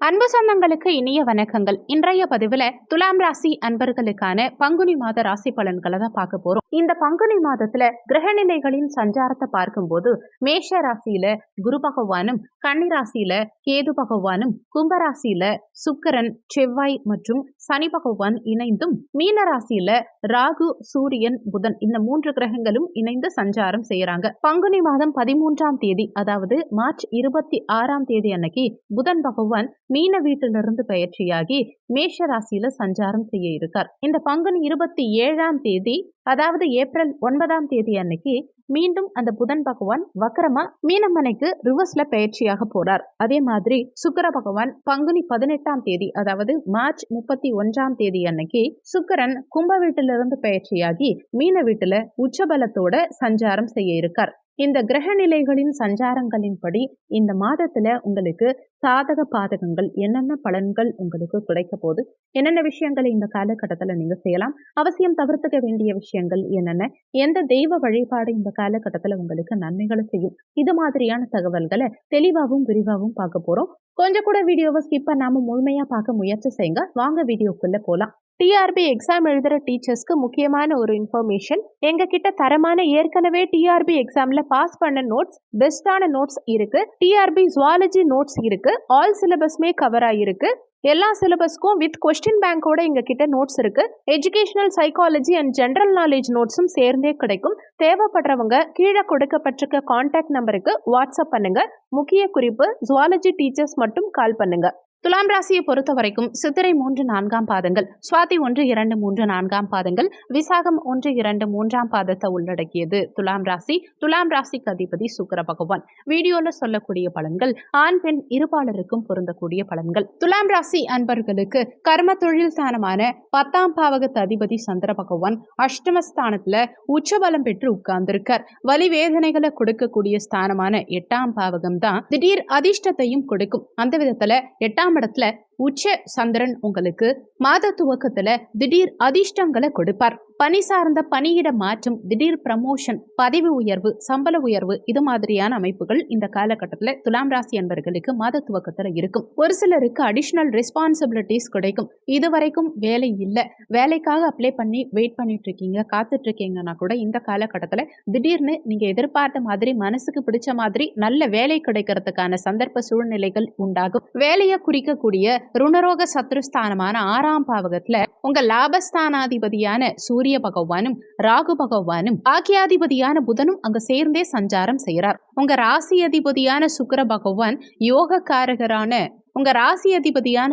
அன்பு சொந்தங்களுக்கு இனிய வணக்கங்கள். இன்றைய பதிவுல துலாம் ராசி அன்பர்களுக்கான பங்குனி மாத ராசி பலன்களை தான் பார்க்க போறோம். இந்த பங்குனி மாதத்துல கிரகநிலைகளின் சஞ்சாரத்தை பார்க்கும்போது மேஷ ராசியில குரு பகவானும், கன்னி ராசியில கேது பகவானும், கும்பராசியில சுக்கிரன், செவ்வாய் மற்றும் சனி பகவான் இணைந்தும், மீன ராசியில ராகு, சூரியன், புதன் இந்த 3 கிரகங்களும் இணைந்து சஞ்சாரம் செய்யறாங்க. பங்குனி மாதம் 13ஆம் தேதி, அதாவது மார்ச் 26ஆம் தேதி அன்னைக்கு புதன் பகவான் மீன வீட்டிலிருந்து பயிற்சியாகி மேஷ ராசியில சஞ்சாரம் செய்ய இருக்கார். இந்த பங்குனி 27ஆம் தேதி, அதாவது ஏப்ரல் 9ஆம் தேதி அன்னைக்கு மீண்டும் அந்த புதன் பகவான் வக்கரமா மீனமனைக்கு ரிவர்ஸ்ல பயிற்சியாக போறார். அதே மாதிரி சுக்கிர பகவான் பங்குனி 18ஆம் தேதி, அதாவது மார்ச் 31ஆம் தேதி அன்னைக்கு சுக்கிரன் கும்ப வீட்டிலிருந்து பயிற்சியாகி மீன வீட்டுல உச்சபலத்தோட சஞ்சாரம் செய்ய இருக்கார். இந்த கிரக நிலைகளின் சஞ்சாரங்களின்படி இந்த மாதத்துல உங்களுக்கு சாதக பாதகங்கள் என்னென்ன பலன்கள் உங்களுக்கு கிடைக்க போகுது, என்னென்ன விஷயங்களை இந்த காலகட்டத்துல நீங்க செய்யலாம், அவசியம் தவிர்த்துக்க வேண்டிய விஷயங்கள் என்னென்ன, எந்த தெய்வ வழிபாடு இந்த காலகட்டத்துல உங்களுக்கு நன்மைகளை செய்யும், இது மாதிரியான தகவல்களை தெளிவாகவும் விரிவாகவும் பார்க்க போறோம். கொஞ்சம் கூட வீடியோவை ஸ்கிப் பண்ணாம முழுமையா பார்க்க முயற்சி செய்யுங்க. வாங்க வீடியோக்குள்ள போலாம். டிஆர்பி எக்ஸாம் எழுதுற டீச்சர்ஸ்க்கு முக்கியமான ஒரு இன்ஃபர்மேஷன், எங்க கிட்ட தரமான ஏற்கனவே டிஆர்பி எக்ஸாம்ல பாஸ் பண்ண நோட்ஸ், பெஸ்டான நோட்ஸ் இருக்கு. டிஆர்பி ஜுவாலஜி நோட்ஸ் இருக்கு. ஆல் சிலபஸ்மே கவர் ஆயிருக்கு. எல்லா சிலபஸ்க்கும் வித் கொஸ்டின் பேங்கோட எங்க கிட்ட நோட்ஸ் இருக்கு. Educational psychology and general knowledge நோட்ஸும் சேர்ந்தே கிடைக்கும். தேவைப்படுறவங்க கீழே கொடுக்கப்பட்டிருக்க கான்டாக்ட் நம்பருக்கு வாட்ஸ்அப் பண்ணுங்க. முக்கிய குறிப்பு, ஜுவாலஜி டீச்சர்ஸ் மட்டும் கால் பண்ணுங்க. துலாம் ராசியை பொறுத்த வரைக்கும் சித்திரை 3, 4ஆம் பாதங்கள், சுவாதி 1, 2, 3, 4ஆம் பாதங்கள், விசாகம் 1, 2, 3ஆம் பாதத்தை உள்ளடக்கியது துலாம் ராசி. துலாம் ராசிக்கு அதிபதி சுக்கிர பகவான். வீடியோல சொல்லக்கூடிய பலன்கள் ஆண் பெண் இருபாலருக்கும் பொருந்தக்கூடிய பலன்கள். துலாம் ராசி அன்பர்களுக்கு கர்ம தொழில் ஸ்தானமான 10ஆம் பாவகத்து அதிபதி சந்திர பகவான் அஷ்டமஸ்தானத்துல உச்சபலம் பெற்று உட்கார்ந்திருக்கார். வலி வேதனைகளை கொடுக்கக்கூடிய ஸ்தானமான 8ஆம் பாவகம் தான் திடீர் அதிர்ஷ்டத்தையும் கொடுக்கும். அந்த விதத்துல 8ஆம் இடத்துல உச்ச சந்திரன் உங்களுக்கு மாத துவக்கத்துல திடீர் அதிர்ஷ்டங்களை கொடுப்பார். பணி சார்ந்த பணியிட மாற்றம், திடீர் ப்ரமோஷன், பதவி உயர்வு, சம்பள உயர்வு, இது மாதிரியான அமைப்புகள் இந்த காலகட்டத்தில் துலாம் ராசி அன்பர்களுக்கு மாத துவக்கத்துல இருக்கும். ஒரு சிலருக்கு அடிஷனல் ரெஸ்பான்சிபிலிட்டிஸ் கிடைக்கும். இதுவரைக்கும் வேலை இல்லை, வேலைக்காக அப்ளை பண்ணி வெயிட் பண்ணிட்டு இருக்கீங்க, காத்துட்டு இருக்கீங்கன்னா கூட இந்த காலகட்டத்தில் திடீர்னு நீங்க எதிர்பார்த்த மாதிரி, மனசுக்கு பிடிச்ச மாதிரி நல்ல வேலை கிடைக்கிறதுக்கான சந்தர்ப்ப சூழ்நிலைகள் உண்டாகும். வேலையை குறிக்கக்கூடிய ருணரோக சத்ருஸ்தானமான 6ஆம் பாவகத்துல உங்க லாபஸ்தானாதிபதியான சூரிய பகவானும், ராகு பகவானும், பாக்கியாதிபதியான புதனும் அங்க சேர்ந்தே சஞ்சாரம் செய்யறார். உங்க ராசி அதிபதியான சுக்கிர பகவான்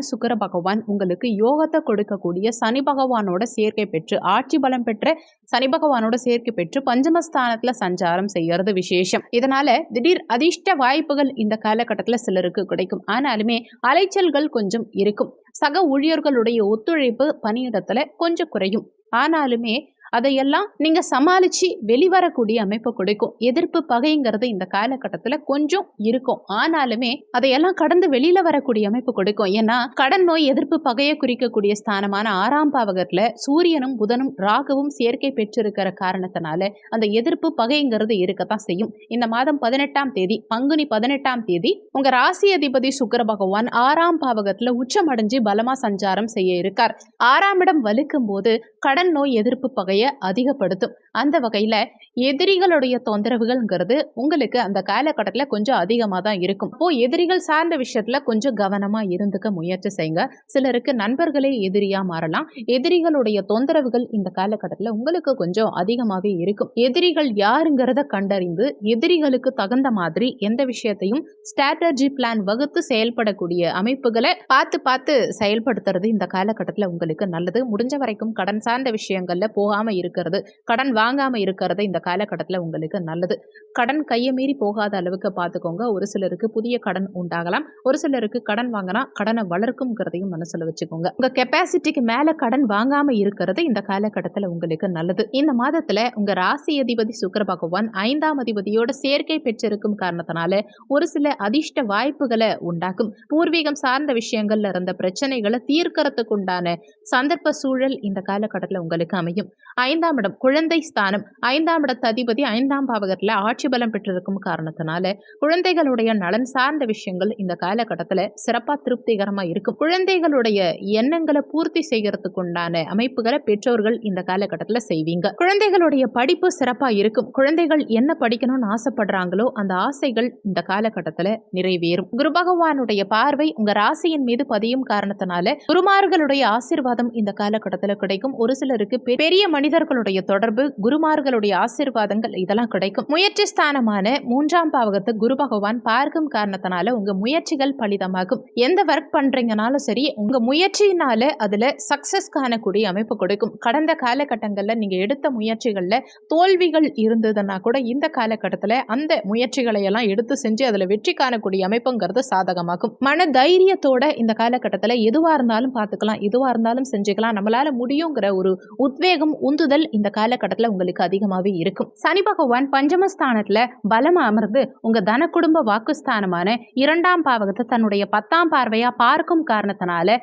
சுக்கிர பகவான் உங்களுக்கு யோகத்தை கொடுக்கக்கூடிய சனி பகவானோட சேர்க்கை பெற்று, ஆட்சி பலம் பெற்ற சனி பகவானோட சேர்க்கை பெற்று பஞ்சமஸ்தானத்துல சஞ்சாரம் செய்யறது விசேஷம். இதனால திடீர் அதிர்ஷ்ட வாய்ப்புகள் இந்த காலகட்டத்துல சிலருக்கு கிடைக்கும். ஆனாலுமே அலைச்சல்கள் கொஞ்சம் இருக்கும். சக ஊழியர்களுடைய ஒத்துழைப்பு பணியிடத்துல கொஞ்சம் குறையும். ஆனாலுமே அதையெல்லாம் நீங்க சமாளிச்சு வெளிவரக்கூடிய அமைப்பு கொடுக்கும். எதிர்ப்பு பகைங்கிறது இந்த காலகட்டத்துல கொஞ்சம் இருக்கும். ஆனாலுமே அதையெல்லாம் கடந்து வெளியில வரக்கூடிய அமைப்பு கொடுக்கும். ஏன்னா கடன் நோய் எதிர்ப்பு பகையை குறிக்கக்கூடிய ஸ்தானமான 6ஆம் பாவகத்துல சூரியனும் புதனும் ராகுவும் சேர்க்கை பெற்றிருக்கிற காரணத்தினால அந்த எதிர்ப்பு பகைங்கிறது இருக்கத்தான் செய்யும். இந்த மாதம் 18ஆம் தேதி, பங்குனி 18ஆம் தேதி உங்க ராசி அதிபதி சுக்கிர பகவான் 6ஆம் பாவகத்துல உச்சமடைஞ்சு பலமா சஞ்சாரம் செய்ய இருக்கார். 6ஆம் இடம் வலுக்கும் போது கடன் நோய் எதிர்ப்பு பகையை அதிகப்படுத்தும். அந்த வகையில எதிரிகளுடைய தொந்தரவுகள்ங்கிறது உங்களுக்கு அந்த காலகட்டத்தில் கொஞ்சம் அதிகமாக தான் இருக்கும். அப்போ எதிரிகள் சார்ந்த விஷயத்துல கொஞ்சம் கவனமா இருந்துக்க முயற்சி செய்யுங்க. சிலருக்கு நண்பர்களே எதிரியா மாறலாம். எதிரிகளுடைய தொந்தரவுகள் இந்த காலகட்டத்தில் உங்களுக்கு கொஞ்சம் அதிகமாகவே இருக்கும். எதிரிகள் யாருங்கிறத கண்டறிந்து எதிரிகளுக்கு தகுந்த மாதிரி எந்த விஷயத்தையும் ஸ்ட்ராட்டஜி பிளான் வகுத்து செயல்படக்கூடிய அமைப்புகளை பார்த்து செயல்படுத்துறது இந்த காலகட்டத்தில் உங்களுக்கு நல்லது. முடிஞ்ச வரைக்கும் கடன் சார்ந்த விஷயங்கள்ல போகாம இருக்கிறது, கடன் வாங்காம இருக்கிறது இந்த காலகட்டத்தில் உங்களுக்கு நல்லது. கடன் கையை மீறி போகாத அளவுக்கு பார்த்துக்கோங்க. ஒரு சிலருக்கு புதிய கடன் உண்டாகலாம். ஒரு சிலருக்கு கடன் வாங்கினா கடனை வளர்க்கும்ங்கிறதையும் மனசுல வச்சுக்கோங்க. உங்க கெப்பாசிட்டிக்கு மேல கடன் வாங்காம இருக்கிறது இந்த காலகட்டத்தில் உங்களுக்கு நல்லது. இந்த மாதத்துல உங்க ராசி அதிபதி சுக்கிர பகவான் 5ஆம் அதிபதியோட சேர்க்கை பெற்றிருக்கும் காரணத்தினால ஒரு சில அதிர்ஷ்ட வாய்ப்புகளை உண்டாக்கும். பூர்வீகம் சார்ந்த விஷயங்கள்ல இருந்த பிரச்சனைகளை தீர்க்கறதுக்கு உண்டான சந்தர்ப்ப சூழல் இந்த காலகட்டத்தில் உங்களுக்கு அமையும். 5ஆம் இடம் குழந்தை ஸ்தானம். 5ஆம் இடத்து அதிபதி 5ஆம் பாவகத்துல ஆட்சி பலம் பெற்றிருக்கும் காரணத்தினால குழந்தைகளுடைய நலன் சார்ந்த விஷயங்கள் இந்த காலகட்டத்துல சிறப்பா திருப்திகரமா இருக்கும். குழந்தைகளுடைய எண்ணங்களை பூர்த்தி செய்யறதுக்கு உண்டான அமைப்புகளை பெற்றோர்கள் இந்த காலகட்டத்துல செய்வீங்க. குழந்தைகளுடைய படிப்பு சிறப்பா இருக்கும். குழந்தைகள் என்ன படிக்கணும்னு ஆசைப்படுறாங்களோ அந்த ஆசைகள் இந்த காலகட்டத்துல நிறைவேறும். குரு பகவானுடைய பார்வை உங்க ராசியின் மீது பதியும் காரணத்தினால குருமார்களுடைய ஆசீர்வாதம் இந்த காலகட்டத்துல கிடைக்கும். ஒரு சிலருக்கு பெரிய மனிதர்களுடைய தொடர்பு, குருமார்களுடைய ஆசீர்வாதங்கள் இதெல்லாம் கிடைக்கும். முயற்சி ஸ்தானமான 3ஆம் பாவகத்தை குரு பகவான் பார்க்கும் காரணத்தினால உங்க முயற்சிகள் பலிதமாகும். எந்த ஒர்க் பண்றீங்கனாலும் சரி, உங்க முயற்சியினால அதுல சக்சஸ் காணக்கூடிய அமைப்பு கொடுக்கும். கடந்த காலகட்டங்கள்ல நீங்க எடுத்த முயற்சிகள்ல தோல்விகள் இருந்ததுன்னா கூட இந்த காலகட்டத்துல அந்த முயற்சிகளை எல்லாம் எடுத்து செஞ்சு அதுல வெற்றி காணக்கூடிய அமைப்புங்கிறது சாதகமாகும். மன தைரியத்தோட இந்த காலகட்டத்துல எதுவா இருந்தாலும் பார்த்துக்கலாம், எதுவா இருந்தாலும் செஞ்சுக்கலாம், நம்மளால முடியுங்கிற ஒரு உத்வேகம், உந்துதல் இந்த காலகட்டத்துல உங்களுக்கு அதிகமாவே இருக்கும். சனி பகவான் பஞ்சமஸ்தானத்துல பலம் அமர்ந்து உங்க தன குடும்ப வாக்குஸ்தானமான 2ஆம் பாவகத்தை தன்னுடைய 10ஆம் பார்வையா பார்க்கும் காரணத்தினால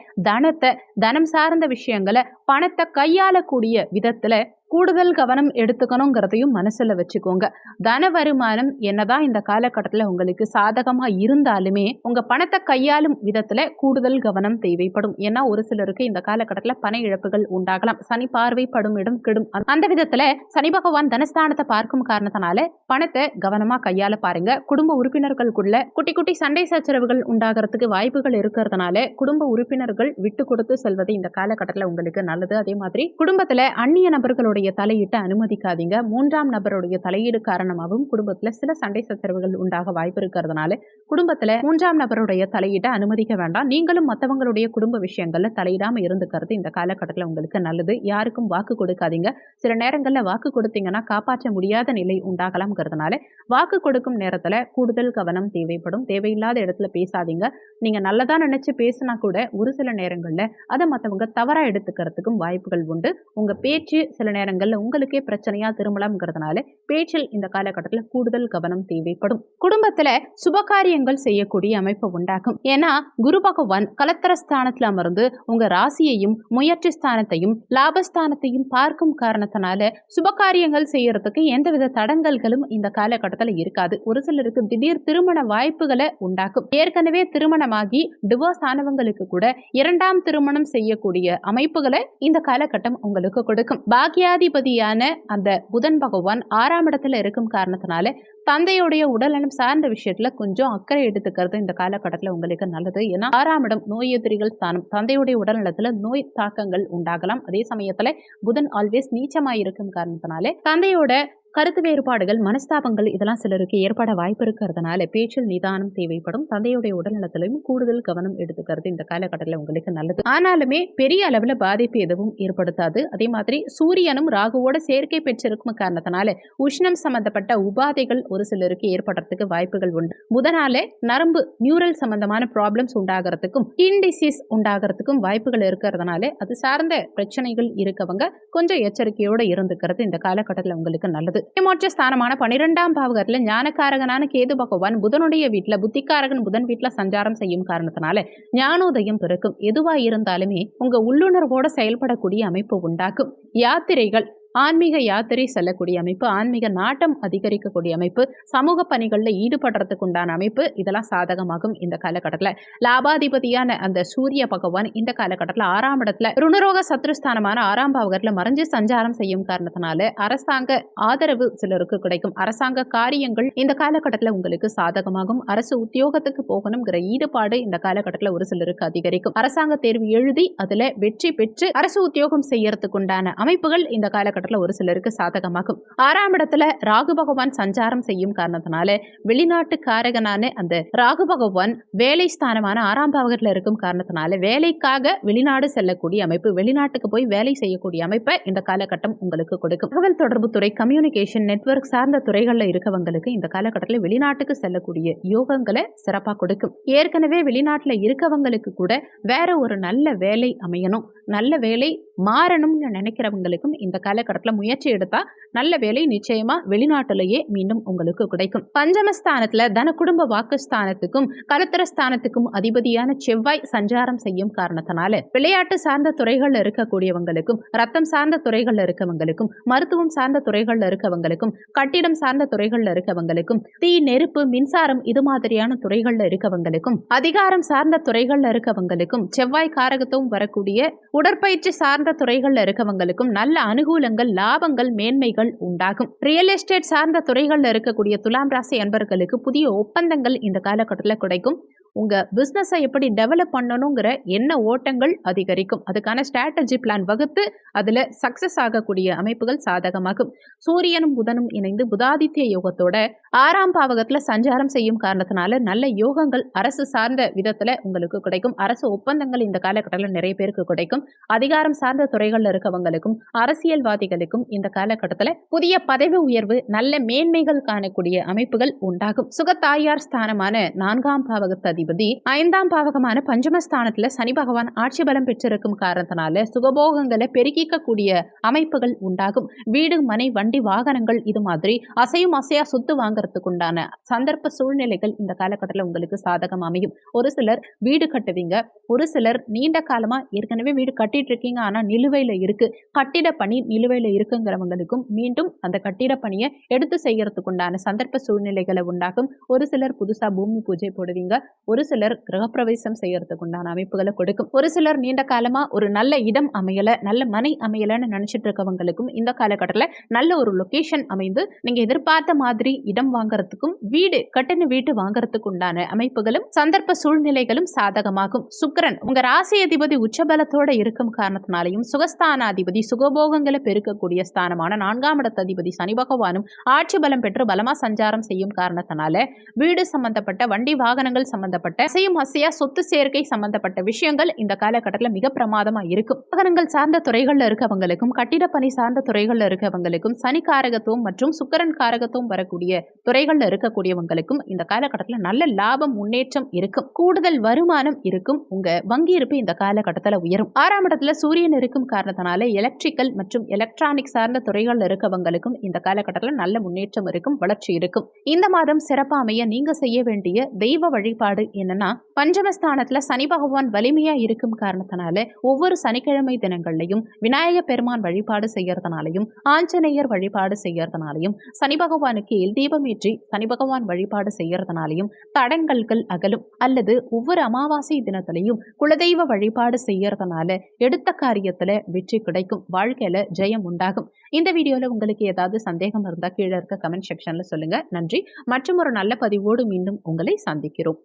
தனம் சார்ந்த விஷயங்களை, பணத்தை கையாளக்கூடிய விதத்துல கூடுதல் கவனம் எடுத்துக்கணுங்கிறதையும் மனசுல வச்சுக்கோங்க. தன வருமானம் என்னதான் இந்த காலகட்டத்தில் உங்களுக்கு சாதகமா இருந்தாலுமே உங்க பணத்தை கையாளும் விதத்துல கூடுதல் கவனம் தேவைப்படும். ஏன்னா ஒரு சிலருக்கு இந்த காலகட்டத்தில் பண இழப்புகள் உண்டாகலாம். சனி பார்வை படும் இடம் கெடும். அந்த விதத்துல சனி பகவான் தனஸ்தானத்தை பார்க்கும் காரணத்தினால பணத்தை கவனமா கையாள பாருங்க. குடும்ப உறுப்பினர்களுக்குள்ள குட்டி குட்டி சண்டை சச்சரவுகள் உண்டாகிறதுக்கு வாய்ப்புகள் இருக்கிறதுனால குடும்ப உறுப்பினர்கள் விட்டு கொடுத்து செல்வது இந்த காலகட்டத்தில் உங்களுக்கு நல்லது. அதே மாதிரி குடும்பத்துல அந்நிய நபர்களுடைய தலையிட்டு அனுமதிக்காதீங்க. 3ஆம் நபருடைய தலையீடு காரணமாகவும் குடும்பத்துல சில சண்டை சச்சரவுகள் உண்டாக வாய்ப்பு இருக்கிறதுனால குடும்பத்துல 3ஆம் நபருடைய தலையீட்டை அனுமதிக்க வேண்டாம். நீங்களும் மற்றவங்களுடைய குடும்ப விஷயங்கள்ல தலையிடாம இருந்துக்கிறது இந்த காலகட்டத்தில் உங்களுக்கு நல்லது. யாருக்கும் வாக்கு கொடுக்காதீங்க. சில நேரங்கள்ல வாக்கு கொடுத்தீங்கன்னா காப்பாற்ற முடியாத நிலை உண்டாகலாம்ங்கிறதுனால வாக்கு கொடுக்கும் நேரத்துல கூடுதல் கவனம் தேவைப்படும். தேவையில்லாத இடத்துல பேசாதீங்க. நீங்க நல்லதா நினைச்சு பேசினா கூட ஒரு சில நேரங்கள்ல அதை மற்றவங்க தவறா எடுத்துக்கிறதுக்கும் வாய்ப்புகள் உண்டு. உங்க பேச்சு சில நேரங்கள்ல உங்களுக்கே பிரச்சனையா திரும்பலாம்ங்கிறதுனால பேச்சில் இந்த காலகட்டத்தில் கூடுதல் கவனம் தேவைப்படும். குடும்பத்துல சுபகாரியங்கள் செய்யக்கூடிய அமைப்பு உண்டாகும். ஏன்னா குரு பகவான் கலத்திரஸ்தானத்துல அமர்ந்து உங்க ராசியையும் முயற்சி ஸ்தானத்தையும் லாபஸ்தானத்தையும் பார்க்கும் காரணத்தினால சுபகாரியங்கள் செய்யறதுக்கு எந்தவித தடங்கல்களும் இந்த காலகட்டத்தில் இருக்காது. ஒரு சிலருக்கு திடீர் திருமண வாய்ப்புகளை உண்டாக்கும். ஏற்கனவே திருமணமாகி டிவோர்ஸ் ஆனவங்களுக்கு கூட 2ஆம் திருமணம் செய்யக்கூடிய அமைப்புகளை இந்த காலகட்டம் உங்களுக்கு கொடுக்கும். பாக்கியாதிபதியான அந்த புதன் பகவான் 6ஆம் இடத்துல இருக்கும் காரணத்தினால தந்தையுடைய உடல்நலம் சார்ந்த விஷயத்துல கொஞ்சம் அக்கறை எடுத்துக்கிறது இந்த காலகட்டத்தில் உங்களுக்கு நல்லது. ஏன்னா 6ஆம் இடம் நோய் எதிரிகள் ஸ்தானம். தந்தையுடைய உடல்நலத்துல நோய் தாக்கங்கள் உண்டாகலாம். அதே சமயத்துல புதன் ஆல்வேஸ் நீச்சமாய் இருக்கும் காரணத்தினால தந்தையோட கருத்து வேறுபாடுகள், மனஸ்தாபங்கள் இதெல்லாம் சிலருக்கு ஏற்பட வாய்ப்பு இருக்கிறதுனால பேச்சில் நிதானம் தேவைப்படும். தந்தையுடைய உடல்நலத்திலையும் கூடுதல் கவனம் எடுத்துக்கிறது இந்த காலகட்டத்தில் உங்களுக்கு நல்லது. ஆனாலுமே பெரிய அளவில் பாதிப்பு எதுவும் ஏற்படுத்தாது. அதே மாதிரி சூரியனும் ராகுவோட சேர்க்கை பெற்றிருக்கும் காரணத்தினால உஷ்ணம் சம்பந்தப்பட்ட உபாதைகள் ஒரு சிலருக்கு ஏற்படுறதுக்கு வாய்ப்புகள் உண்டு. புதனால நரம்பு நியூரல் சம்பந்தமான ப்ராப்ளம்ஸ் உண்டாகிறதுக்கும் ஸ்கின் டிசீஸ் உண்டாகிறதுக்கும் வாய்ப்புகள் இருக்கிறதுனால அது சார்ந்த பிரச்சனைகள் இருக்கவங்க கொஞ்சம் எச்சரிக்கையோடு இருந்துக்கிறது இந்த காலகட்டத்தில் உங்களுக்கு நல்லது. மோட்ச ஸ்தானமான 12ஆம் பாவகத்துல ஞானக்காரகனான கேது பகவான் புதனுடைய வீட்டுல புத்திக்காரகன் புதன் வீட்டுல சஞ்சாரம் செய்யும் காரணத்தினால ஞானோதயம் பிறக்கும். எதுவா இருந்தாலுமே உங்க உள்ளுணர்வோட செயல்படக்கூடிய அமைப்பு உண்டாக்கும். யாத்திரைகள், ஆன்மீக யாத்திரை செல்லக்கூடிய அமைப்பு, ஆன்மீக நாட்டம் அதிகரிக்கக்கூடிய அமைப்பு, சமூக பணிகளில் ஈடுபடுறதுக்கு உண்டான அமைப்பு இதெல்லாம் சாதகமாகும் இந்த காலகட்டத்தில். லாபாதிபதியான அந்த சூரிய பகவான் இந்த காலகட்டத்தில் 6ஆம் இடத்துல ருணரோக சத்ருஸ்தானமான 6ஆம் பாவகத்தில் மறைஞ்சு சஞ்சாரம் செய்யும் காரணத்தினால அரசாங்க ஆதரவு சிலருக்கு கிடைக்கும். அரசாங்க காரியங்கள் இந்த காலகட்டத்தில் உங்களுக்கு சாதகமாகும். அரசு உத்தியோகத்துக்கு போகணுங்கிற ஈடுபாடு இந்த காலகட்டத்தில் ஒரு சிலருக்கு அதிகரிக்கும். அரசாங்க தேர்வு எழுதி அதுல வெற்றி பெற்று அரசு உத்தியோகம் செய்யறதுக்கு உண்டான அமைப்புகள் இந்த காலகட்டத்தில் ஒரு சிலருக்கு சாதகமாகும். 6ஆம் இடத்துல ராகு பகவான் சஞ்சாரம் செய்யும் காரணத்தினால வெளிநாட்டு காரகனான அந்த ராகு பகவான் வேலை ஸ்தானமான 6ஆம் பாவகத்தில் இருக்கும் காரணத்தினால வேலைக்காக வெளிநாடு செல்லக்கூடிய அமைப்பு, வெளிநாட்டுக்கு போய் வேலை செய்யக்கூடிய அமைப்பை இந்த காலகட்டம் உங்களுக்கு கொடுக்கும். தகவல் தொடர்பு துறை, கம்யூனிகேஷன், நெட்வொர்க் சார்ந்த துறைகளில் இருக்கவங்களுக்கு இந்த காலகட்டத்தில் வெளிநாட்டுக்கு செல்லக்கூடிய யோகங்களை சிறப்பாக கொடுக்கும். ஏற்கனவே வெளிநாட்டில் இருக்கவங்களுக்கு கூட வேற ஒரு நல்ல வேலை அமையணும், நல்ல வேலை மாறணும்னு நினைக்கிறவங்களுக்கும் இந்த காலகட்டத்தில் முயற்சி எடுத்தா நல்ல வேலை நிச்சயமா வெளிநாட்டிலேயே மீண்டும் உங்களுக்கு கிடைக்கும். பஞ்சமஸ்தானத்துல தன குடும்ப வாக்குஸ்தானத்துக்கும் கலத்திரஸ்தானத்துக்கும் அதிபதியான செவ்வாய் சஞ்சாரம் செய்யும் காரணத்தினால விளையாட்டு சார்ந்த துறைகள்ல இருக்கக்கூடியவங்களுக்கும், ரத்தம் சார்ந்த துறைகள்ல இருக்கவங்களுக்கும், மருத்துவம் சார்ந்த துறைகள்ல இருக்கவங்களுக்கும், கட்டிடம் சார்ந்த துறைகள்ல இருக்கவங்களுக்கும், தீ நெருப்பு மின்சாரம் இது மாதிரியான துறைகள்ல இருக்கவங்களுக்கும், அதிகாரம் சார்ந்த துறைகள்ல இருக்கவங்களுக்கும், செவ்வாய் காரகத்துவம் வரக்கூடிய உடற்பயிற்சி சார்ந்த துறைகள்ல இருக்கவங்களுக்கும் நல்ல அனுகூலங்கள், லாபங்கள், மேன்மைகள் உண்டாகும். ரியல் எஸ்டேட் சார்ந்த துறைகள்ல இருக்கக்கூடிய துலாம் ராசி அன்பர்களுக்கு புதிய ஒப்பந்தங்கள் இந்த காலகட்டத்தில் கிடைக்கும். உங்க பிசினஸை எப்படி டெவலப் பண்ணணுங்கிற எண்ண ஓட்டங்கள் அதிகரிக்கும். அதுக்கான ஸ்ட்ராட்டஜி பிளான் வகுத்து அதுல சக்சஸ் ஆகக்கூடிய அமைப்புகள் சாதகமாகும். சூரியனும் புதனும் இணைந்து புதாதித்ய யோகத்தோட 6ஆம் பாவகத்துல சஞ்சாரம் செய்யும் காரணத்தினால நல்ல யோகங்கள் அரசு சார்ந்த விதத்துல உங்களுக்கு கிடைக்கும். அரசு ஒப்பந்தங்கள் இந்த காலகட்டத்தில் நிறைய பேருக்கு கிடைக்கும். அதிகாரம் சார்ந்த துறைகள்ல இருக்கவங்களுக்கும், அரசியல்வாதிகளுக்கும் இந்த காலகட்டத்தில் புதிய பதவி உயர்வு, நல்ல மேன்மைகள் காணக்கூடிய அமைப்புகள் உண்டாகும். சுகத்தாயார் ஸ்தானமான 4ஆம் பாவகத்து அதிபதி 5ஆம் பாவகமான பஞ்சமஸ்தானத்துல சனி பகவான் ஆட்சி பலம் பெற்றிருக்கும் காரணத்தினால சுகபோகங்களை பெருக்கிக்கக்கூடிய அமைப்புகள் உண்டாகும். வீடு, மனை, வண்டி, வாகனங்கள் இது மாதிரி அசையும் அசையா சொத்து வாங்கறதுக்கு உண்டான சந்தர்ப்ப சூழ்நிலைகள் இந்த காலகட்டத்தில் உங்களுக்கு சாதகம் அமையும். ஒரு சிலர் வீடு கட்டுவீங்க, ஒரு சிலர் நீண்ட காலமா ஏற்கனவே வீடு கட்டிட்டு இருக்கீங்க, ஆனா நிலுவையில இருக்கு, கட்டிட பணி நிலுவையில இருக்குங்கிறவங்களுக்கும் மீண்டும் அந்த கட்டிட பணியை எடுத்து செய்யறதுக்கு உண்டான சந்தர்ப்ப சூழ்நிலைகளை உண்டாகும். ஒரு சிலர் புதுசா பூமி பூஜை போடுவீங்க, ஒரு சிலர் கிரகப்பிரவேசம் செய்யறதுக்கு உண்டான அமைப்புகளை கொடுக்கும். ஒரு சிலர் நீண்ட காலமா ஒரு நல்ல இடம் அமையல, நல்ல மனை அமையலன்னு நினைச்சிட்டு இருக்கவங்களுக்கும் இந்த காலகட்டத்தில் நல்ல ஒரு லொகேஷன் அமைந்து நீங்க எதிர்பார்த்த மாதிரி இடம் வாங்கறதுக்கும், வீடு கட்டின வீட்டு வாங்கறதுக்கு உண்டான அமைப்புகளும் சந்தர்ப்ப சூழ்நிலைகளும் சாதகமாகும். சுக்கிரன் உங்க ராசி அதிபதி உச்சபலத்தோட இருக்கும் காரணத்தினாலையும், சுகஸ்தானாதிபதி சுகபோகங்களை பெருக்கக்கூடிய ஸ்தானமான 4ஆம் இடத்த அதிபதி சனி பகவானும் ஆட்சி பலம் பெற்று பலமா சஞ்சாரம் செய்யும் காரணத்தினால வீடு சம்பந்தப்பட்ட, வண்டி வாகனங்கள் சம்பந்தப்பட்ட, அசையும் அசையா சொத்து சேர்க்கை சம்பந்தப்பட்ட விஷயங்கள் இந்த காலகட்டத்தில் மிக பிரமாதமா இருக்கும். வாகனங்கள் சார்ந்த துறைகள்ல இருக்கவங்களுக்கும், கட்டிட பணி சார்ந்த துறைகள்ல இருக்கவங்களுக்கும், சனி காரகத்துவம் மற்றும் சுக்கிரன் காரகத்துவம் வரக்கூடிய துறைகள்ல இருக்கக்கூடியவங்களுக்கும் இந்த காலகட்டத்தில் நல்ல லாபம், முன்னேற்றம் இருக்கும். கூடுதல் வருமானம் இருக்கும். உங்க வங்கி இருப்பு இந்த காலகட்டத்தில் உயரும். 6ஆம் இடத்துல சூரியன் இருக்கும் காரணத்தினால எலக்ட்ரிக்கல் மற்றும் எலக்ட்ரானிக் சார்ந்த துறைகள்ல இருக்கவங்களுக்கும் இந்த காலகட்டத்தில் நல்ல முன்னேற்றம் இருக்கும், வளர்ச்சி இருக்கும். இந்த மாதம் சிறப்பா அமைய நீங்க செய்ய வேண்டிய தெய்வ வழிபாடு என்னன்னா, பஞ்சமஸ்தானத்துல சனி பகவான் வலிமையா இருக்கும் காரணத்தினால ஒவ்வொரு சனிக்கிழமை தினங்கள்லையும் விநாயக பெருமான் வழிபாடு செய்யறதுனாலையும், ஆஞ்சநேயர் வழிபாடு செய்யறதுனாலையும், சனி பகவானுக்கு எல் தீபம் ஏற்றி சனி பகவான் வழிபாடு செய்யறதுனாலையும் தடங்கல்கள் அகலும். அல்லது ஒவ்வொரு அமாவாசை தினத்திலையும் குலதெய்வ வழிபாடு செய்யறதுனால எடுத்த காரியத்துல வெற்றி கிடைக்கும், வாழ்க்கையில ஜெயம் உண்டாகும். இந்த வீடியோல உங்களுக்கு ஏதாவது சந்தேகம் இருந்தா கீழே இருக்க கமெண்ட் செக்ஷன்ல சொல்லுங்க. நன்றி. மற்றும் ஒரு நல்ல பதிவோடு மீண்டும் உங்களை சந்திக்கிறோம்.